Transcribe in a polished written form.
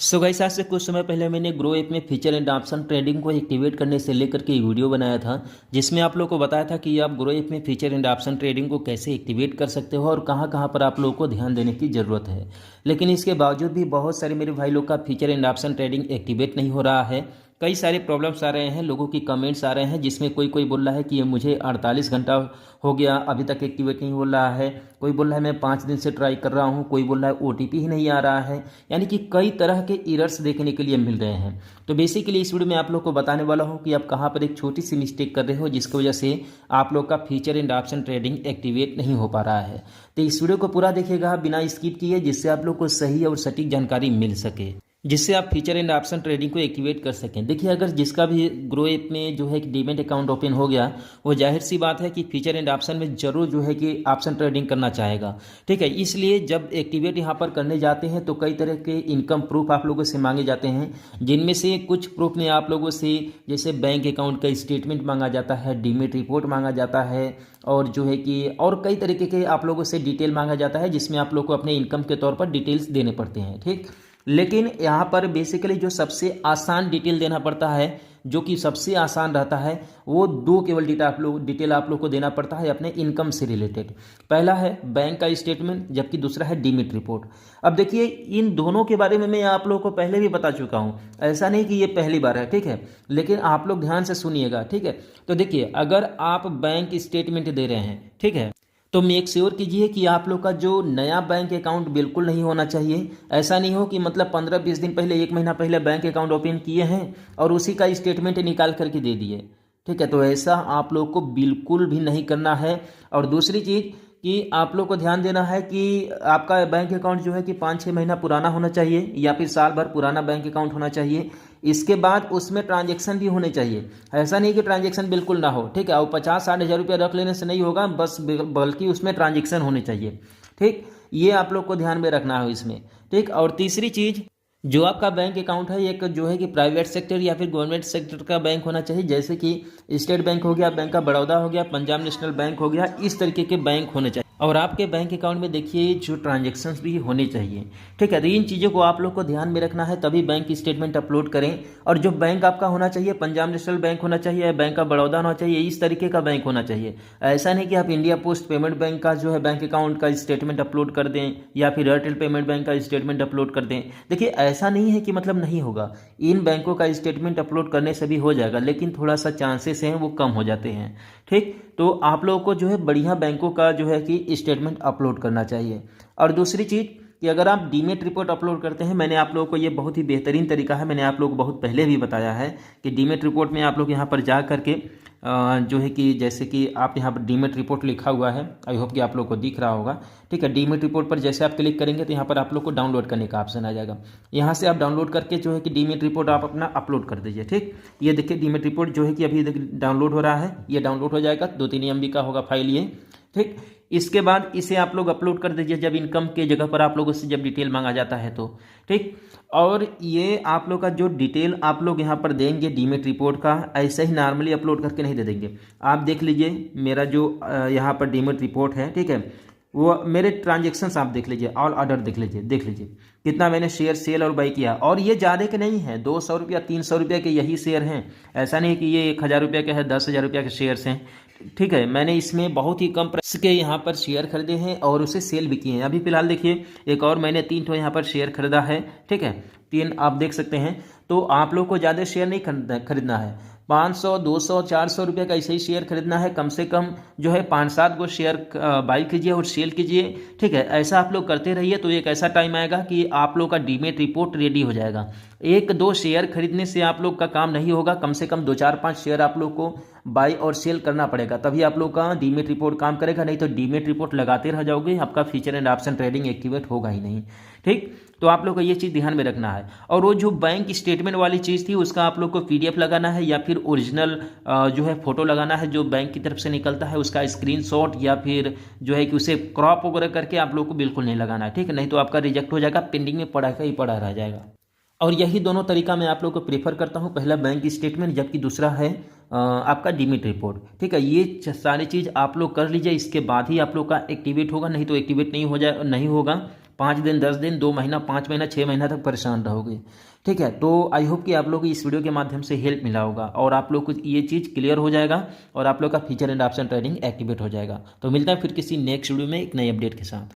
So guys, आज से कुछ समय पहले मैंने ग्रो ऐप में फीचर एंड ऑप्शन ट्रेडिंग को एक्टिवेट करने से लेकर के वीडियो बनाया था, जिसमें आप लोगों को बताया था कि आप ग्रो ऐप में फीचर एंड ऑप्शन ट्रेडिंग को कैसे एक्टिवेट कर सकते हो और कहां कहां पर आप लोगों को ध्यान देने की ज़रूरत है। लेकिन इसके बावजूद भी बहुत सारे मेरे भाई लोग का feature and option trading activate नहीं हो रहा है। कई सारे प्रॉब्लम्स आ रहे हैं, लोगों की कमेंट्स आ रहे हैं, जिसमें कोई कोई बोल रहा है कि ये मुझे 48 घंटा हो गया अभी तक एक्टिवेट नहीं हो रहा है, कोई बोल रहा है मैं 5 दिन से ट्राई कर रहा हूँ, कोई बोल रहा है ओटीपी ही नहीं आ रहा है। यानी कि कई तरह के एरर्स देखने के लिए मिल रहे हैं। तो बेसिकली इस वीडियो में आप लोग को बताने वाला हूँ कि आप कहाँ पर एक छोटी सी मिस्टेक कर रहे हो, जिसकी वजह से आप लोग का feature and option trading activate नहीं हो पा रहा है। तो इस वीडियो को पूरा देखिएगा बिना स्किप किए, जिससे आप लोग को सही और सटीक जानकारी मिल सके, जिससे आप फीचर एंड ऑप्शन ट्रेडिंग को एक्टिवेट कर सकें। देखिए, अगर जिसका भी ग्रो ऐप में जो है कि डीमैट अकाउंट ओपन हो गया, वो जाहिर सी बात है कि फीचर एंड ऑप्शन में जरूर जो है कि ऑप्शन ट्रेडिंग करना चाहेगा। ठीक है, इसलिए जब एक्टिवेट यहाँ पर करने जाते हैं तो कई तरह के इनकम प्रूफ आप लोगों से मांगे जाते हैं, जिनमें से कुछ प्रूफ में आप लोगों से जैसे बैंक अकाउंट का स्टेटमेंट मांगा जाता है, डीमैट रिपोर्ट मांगा जाता है, और जो है कि और कई तरीके के आप लोगों से डिटेल मांगा जाता है, जिसमें आप लोग को अपने इनकम के तौर पर डिटेल्स देने पड़ते हैं। ठीक, लेकिन यहाँ पर बेसिकली जो सबसे आसान डिटेल देना पड़ता है, जो कि सबसे आसान रहता है, वो दो केवल डिटेल आप लोग को देना पड़ता है अपने इनकम से रिलेटेड। पहला है बैंक का स्टेटमेंट, जबकि दूसरा है डीमैट रिपोर्ट। अब देखिए, इन दोनों के बारे में मैं आप लोगों को पहले भी बता चुका हूँ, ऐसा नहीं कि ये पहली बार है। ठीक है, लेकिन आप लोग ध्यान से सुनिएगा। ठीक है, तो देखिए, अगर आप बैंक स्टेटमेंट दे रहे हैं, ठीक है, तो मेक श्योर कीजिए कि आप लोग का जो नया बैंक अकाउंट बिल्कुल नहीं होना चाहिए। ऐसा नहीं हो कि मतलब 15-20 दिन पहले, 1 महीना पहले बैंक अकाउंट ओपन किए हैं और उसी का स्टेटमेंट निकाल करके दे दिए। ठीक है, तो ऐसा आप लोग को बिल्कुल भी नहीं करना है। और दूसरी चीज़ कि आप लोग को ध्यान देना है कि आपका बैंक अकाउंट जो है कि 5-6 महीना पुराना होना चाहिए, या फिर साल भर पुराना बैंक अकाउंट होना चाहिए। इसके बाद उसमें ट्रांजैक्शन भी होने चाहिए। ऐसा नहीं कि ट्रांजैक्शन बिल्कुल ना हो। ठीक है, और 50-60 हज़ार रुपया रख लेने से नहीं होगा, बस बल्कि उसमें ट्रांजैक्शन होने चाहिए। ठीक, ये आप लोग को ध्यान में रखना है इसमें। ठीक, और तीसरी चीज़, जो आपका बैंक अकाउंट है, एक जो है कि प्राइवेट सेक्टर या फिर गवर्नमेंट सेक्टर का बैंक होना चाहिए, जैसे कि स्टेट बैंक हो गया, बैंक ऑफ बड़ौदा हो गया, पंजाब नेशनल बैंक हो गया, इस तरीके के बैंक होने चाहिए। और आपके बैंक अकाउंट में देखिए जो ट्रांजैक्शंस भी होने चाहिए। ठीक है, तो इन चीज़ों को आप लोग को ध्यान में रखना है, तभी बैंक स्टेटमेंट अपलोड करें। और जो बैंक आपका होना चाहिए, पंजाब नेशनल बैंक होना चाहिए, बैंक ऑफ बड़ौदा होना चाहिए, इस तरीके का बैंक होना चाहिए। ऐसा नहीं कि आप इंडिया पोस्ट पेमेंट बैंक का जो है बैंक अकाउंट का स्टेटमेंट अपलोड कर दें, या फिर एयरटेल पेमेंट बैंक का स्टेटमेंट अपलोड कर दें। देखिए, ऐसा नहीं है कि मतलब नहीं होगा, इन बैंकों का स्टेटमेंट अपलोड करने से भी हो जाएगा, लेकिन थोड़ा सा चांसेस हैं वो कम हो जाते हैं। ठीक, तो आप लोगों को जो है बढ़िया बैंकों का जो है कि स्टेटमेंट अपलोड करना चाहिए। और दूसरी चीज़ कि अगर आप डीमैट रिपोर्ट अपलोड करते हैं, मैंने आप लोगों को ये बहुत ही बेहतरीन तरीका है, मैंने आप लोगों को बहुत पहले भी बताया है कि डीमैट रिपोर्ट में आप लोग यहाँ पर जा करके जो है कि जैसे कि आप यहाँ पर डीमैट रिपोर्ट लिखा हुआ है, आई होप कि आप लोग को दिख रहा होगा। ठीक है, डीमैट रिपोर्ट पर जैसे आप क्लिक करेंगे तो यहाँ पर आप लोग को डाउनलोड करने का ऑप्शन आ जाएगा। यहाँ से आप डाउनलोड करके जो है कि डीमैट रिपोर्ट आप अपना अपलोड कर दीजिए। ठीक, ये देखिए डीमैट रिपोर्ट जो है कि अभी डाउनलोड हो रहा है, ये डाउनलोड हो जाएगा, 2-3 MB का होगा फाइल ये। ठीक, इसके बाद इसे आप लोग अपलोड कर दीजिए जब इनकम के जगह पर आप लोगों से जब डिटेल मांगा जाता है तो। ठीक, और ये आप लोग का जो डिटेल आप लोग यहाँ पर देंगे डीमैट रिपोर्ट का, ऐसे ही नॉर्मली अपलोड करके नहीं दे देंगे। आप देख लीजिए मेरा जो यहाँ पर डीमैट रिपोर्ट है, ठीक है, वो मेरे ट्रांजेक्शन्स आप देख लीजिए, ऑल ऑर्डर देख लीजिए कितना मैंने शेयर सेल और बाई किया। और ये ज़्यादा के नहीं है, 200 रुपया 300 रुपया के यही शेयर हैं। ऐसा नहीं कि ये 1000 रुपया के है, 10,000 रुपया के शेयर्स हैं। ठीक है, मैंने इसमें बहुत ही कम प्राइस के यहाँ पर शेयर खरीदे हैं और उसे सेल भी किए हैं। अभी फिलहाल देखिए, एक और मैंने 3 ठो यहाँ पर शेयर खरीदा है। ठीक है, 3 आप देख सकते हैं। तो आप लोग को ज़्यादा शेयर नहीं खरीदना है, 500, 200, 400 रुपये का ऐसे ही शेयर खरीदना है। कम से कम जो है 5-7 गो शेयर बाई कीजिए और सेल कीजिए। ठीक है, ऐसा आप लोग करते रहिए, तो एक ऐसा टाइम आएगा कि आप लोग का डीमैट रिपोर्ट रेडी हो जाएगा। 1-2 शेयर खरीदने से आप लोग का काम नहीं होगा, कम से कम 2-4-5 शेयर आप लोग को बाई और सेल करना पड़ेगा, तभी आप लोग का डीमैट रिपोर्ट काम करेगा। नहीं तो डीमैट रिपोर्ट लगाते रह जाओगे, आपका feature and option trading activate होगा ही नहीं। ठीक, तो आप लोग को ये चीज़ ध्यान में रखना है। और वो जो बैंक स्टेटमेंट वाली चीज़ थी, उसका आप लोग को PDF लगाना है, या फिर ओरिजिनल जो है फोटो लगाना है, जो बैंक की तरफ से निकलता है उसका स्क्रीनशॉट, या फिर जो है कि उसे क्रॉप वगैरह करके आप लोग को बिल्कुल नहीं लगाना है। ठीक है, नहीं तो आपका रिजेक्ट हो जाएगा, पेंडिंग में पड़ा का ही पड़ा रह जाएगा। और यही दोनों तरीका मैं आप लोग को प्रेफर करता हूँ, पहला बैंक स्टेटमेंट, जबकि दूसरा है आपका डीमैट रिपोर्ट। ठीक है, ये सारी चीज़ आप लोग कर लीजिए, इसके बाद ही आप लोग का एक्टिवेट होगा, नहीं तो एक्टिवेट नहीं होगा 5 दिन, 10 दिन, 2 महीना, 5 महीना, 6 महीना तक परेशान रहोगे। ठीक है, तो आई होप कि आप लोग को इस वीडियो के माध्यम से हेल्प मिला होगा और आप लोग को ये चीज़ क्लियर हो जाएगा और आप लोग का feature and option trading activate हो जाएगा। तो मिलता है फिर किसी नेक्स्ट वीडियो में एक नई अपडेट के साथ।